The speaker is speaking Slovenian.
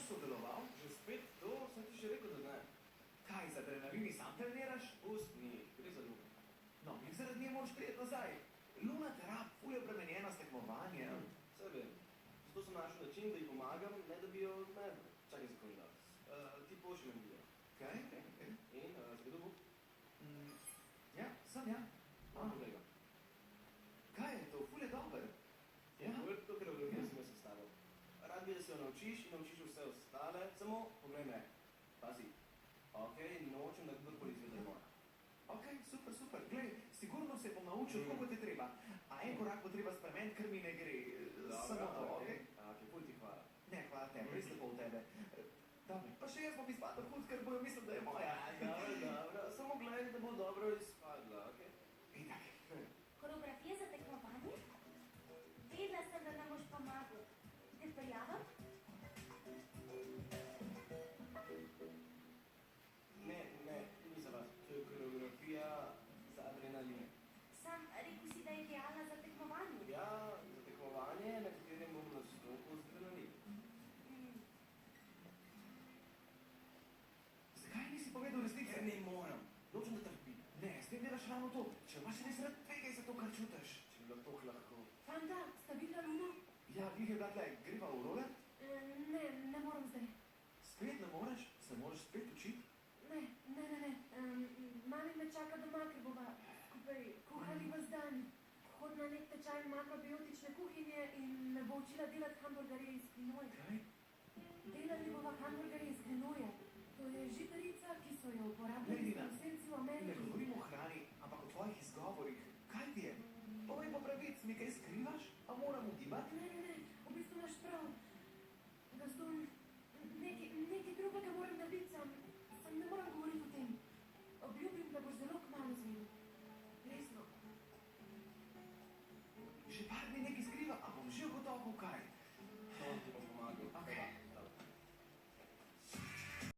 sodeloval? Že spet to, sem ti že rekel, da ne. Kaj, z adrenalini sam treniraš? Pusti, gre za Luno. No, in zaradi nje moraš priti nazaj. Luna te rab, ful je obremenjena s tekmovanjem. Vse vem. Zato sem našel način, da ji pomagam, ne da bi jo odmedel. Čakaj za komentar. Ti pošiljem video. Kaj? In, zvedo bo? Ja, sem ja. Poglej ga. Kaj je to? Ful je dober. Ja. To koreografijo sem jaz sestavil. Rad bi, da se jo naučiš in naučiš vse ostale, samo poglej me. Pazi. Okej, nočem, da kdorkoli izvede moja. Ok, super. Glej, sigurno se bom naučil, kako te treba. A en korak bo treba spremeniti, ker mi ne gre. Samo to, ok? Ful ti hvala. Ne, hvala tebi, res lepo v tebe. Dobro, pa še jaz bom izpadel hud, ker bojo mislil, da je moja. Dobro. Samo gledaj, da bo dobro izpadla, okej? Itak. Koreografija za tekmovanje? Vedela sem, da nam boš pomagal. Te prijavim? Ne, ni za vas. To je koreografija za adrenalin. Sam rekel si, da je idealna za tekmovanje. Ja, za tekmovanje, na katerem bom nastopil z adrenalin. Zakaj nisi povedal resnice? Ker ne moram. Nočem, da trpi. Ne, s tem delaš ravno to. Če imaš res rad, tvegaj za to, kar čutiš. Če bi bilo tako lahko. Fanta, sta videla Luno? Ja, glih je bila tle, greva v role? Ne moram zdaj. Spet ne moreš? Se moraš spet učiti? Ne. Mami me čaka doma, ker bova skupaj kuhali ves dan. Hod na nek tečaj makrobiotične kuhinje in me bo učila delati hamburgerje iz quinoe. Kaj?